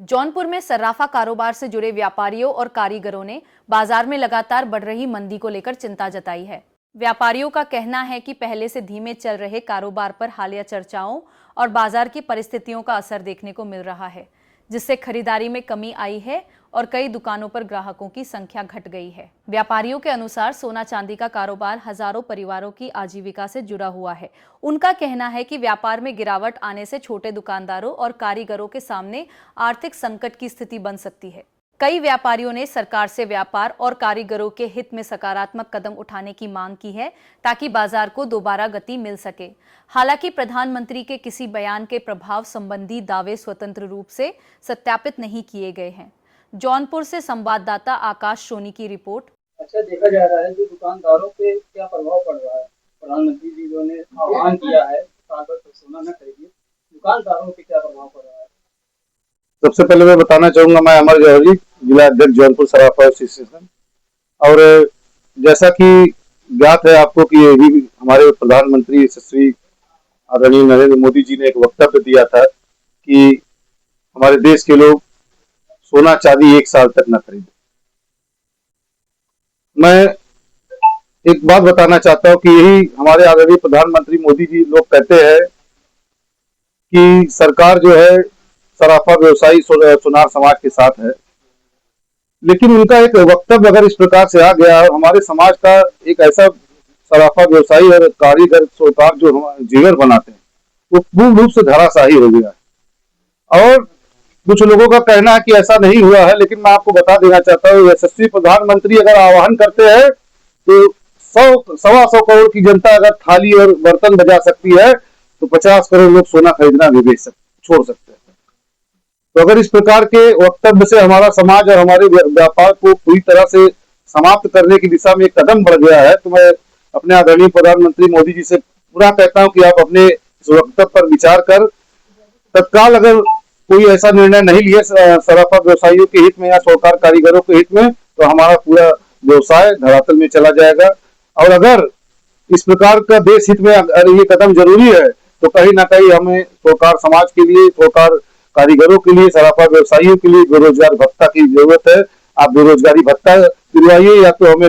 जौनपुर में सर्राफा कारोबार से जुड़े व्यापारियों और कारीगरों ने बाजार में लगातार बढ़ रही मंदी को लेकर चिंता जताई है। व्यापारियों का कहना है कि पहले से धीमे चल रहे कारोबार पर हालिया चर्चाओं और बाजार की परिस्थितियों का असर देखने को मिल रहा है, जिससे खरीदारी में कमी आई है और कई दुकानों पर ग्राहकों की संख्या घट गई है। व्यापारियों के अनुसार सोना चांदी का कारोबार हजारों परिवारों की आजीविका से जुड़ा हुआ है। उनका कहना है कि व्यापार में गिरावट आने से छोटे दुकानदारों और कारीगरों के सामने आर्थिक संकट की स्थिति बन सकती है। कई व्यापारियों ने सरकार से व्यापार और कारीगरों के हित में सकारात्मक कदम उठाने की मांग की है, ताकि बाजार को दोबारा गति मिल सके। हालांकि प्रधानमंत्री के किसी बयान के प्रभाव संबंधी दावे स्वतंत्र रूप से सत्यापित नहीं किए गए हैं। जौनपुर से संवाददाता आकाश सोनी की रिपोर्ट। अच्छा, देखा जा रहा है जो दुकानदारों पे क्या प्रभाव पड़ रहा है। प्रधानमंत्री जी ने आह्वान किया है साल भर तक सोना न खरीदिए, दुकानदारों पे क्या प्रभाव पड़ रहा है। सबसे पहले मैं बताना चाहूंगा, मैं अमर जौहरी, जिला अध्यक्ष जौनपुर सराफा एसोसिएशन। और जैसा कि ज्ञात है आपको कि ये भी हमारे प्रधानमंत्री यशस्वी आदरणीय नरेंद्र मोदी जी ने एक वक्तव्य दिया था कि हमारे देश के लोग सोना चांदी एक साल तक न खरीदें। मैं एक बात बताना चाहता हूं कि यही हमारे आदरणीय प्रधानमंत्री मोदी जी लोग कहते हैं कि सरकार जो है सराफा व्यवसायी सुनार समाज के साथ है, लेकिन उनका एक वक्तव्य अगर इस प्रकार से आ गया, हमारे समाज का एक ऐसा सराफा व्यवसायी और कारीगर सोनार जो जीवन बनाते हैं वो पूर्ण रूप से धराशायी हो गया है। और कुछ लोगों का कहना है कि ऐसा नहीं हुआ है, लेकिन मैं आपको बता देना चाहता हूँ, यशस्वी प्रधानमंत्री अगर आह्वान करते हैं तो 100-125 करोड़ की जनता अगर थाली और बर्तन बजा सकती है तो 50 करोड़ लोग सोना खरीदना भी छोड़ सकते हैं। तो अगर इस प्रकार के वक्तव्य से हमारा समाज और हमारे व्यापार को पूरी तरह से समाप्त करने की दिशा में एक कदम बढ़ गया है, तो मैं अपने आदरणीय प्रधानमंत्री मोदी जी से पूरा कहता हूं कि आप अपने इस वक्तव्य पर विचार कर तत्काल अगर कोई ऐसा निर्णय नहीं लिए सराफा व्यवसायियों के हित में या सोनार कारीगरों के हित में, तो हमारा पूरा व्यवसाय धरातल में चला जाएगा। और अगर इस प्रकार का देश हित में अगर ये कदम जरूरी है तो कहीं ना कहीं हमें सोनार समाज के लिए, सोनार कारीगरों के लिए, सराफा व्यवसायियों के लिए बेरोजगार भत्ता की जरूरत है। आप बेरोजगारी भत्ता दिलवाइए या तो हमें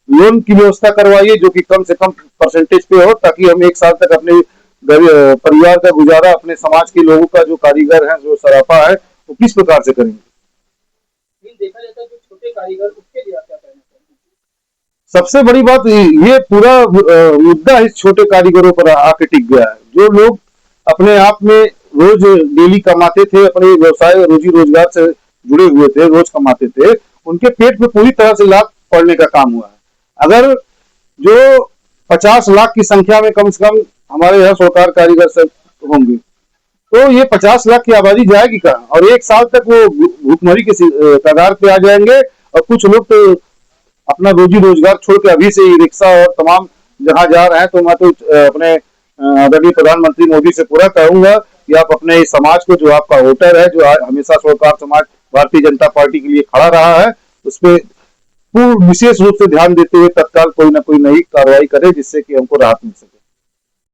लोन की व्यवस्था करवाइए जो कि कम से कम परसेंटेज पे हो, ताकि हम एक साल तक अपने परिवार का गुजारा, अपने समाज के लोगों का, जो कारीगर है, जो सराफा है, वो किस प्रकार से करेंगे। देखा जाता है जो छोटे कारीगर, उसके लिए क्या कहना चाहिए। सबसे बड़ी बात ये पूरा मुद्दा इस छोटे कारीगरों पर आके टिक गया है। जो लोग अपने आप में रोज डेली कमाते थे, अपने व्यवसाय रोजी रोजगार से जुड़े हुए थे, रोज कमाते थे, उनके पेट में पूरी तरह से लात पड़ने का काम हुआ है। अगर जो 50 लाख की संख्या में कम से कम हमारे यहाँ सोनार कारीगर सब होंगे, तो ये 50 लाख की आबादी जाएगी कहाँ, और एक साल तक वो भूखमरी के कगार पे आ जाएंगे। और कुछ लोग तो अपना रोजी रोजगार छोड़ के अभी से ही रिक्शा और तमाम जहां जा रहे हैं। तो मैं तो अपने आदरणीय प्रधानमंत्री मोदी से पूरा कहूंगा कि आप अपने इस समाज को, जो आपका वोटर है, जो हमेशा सोनार समाज भारतीय जनता पार्टी के लिए खड़ा रहा है, उस पर पूर्ण विशेष रूप से ध्यान देते हुए तत्काल कोई ना कोई नई कार्रवाई करे, जिससे कि हमको राहत मिल सके।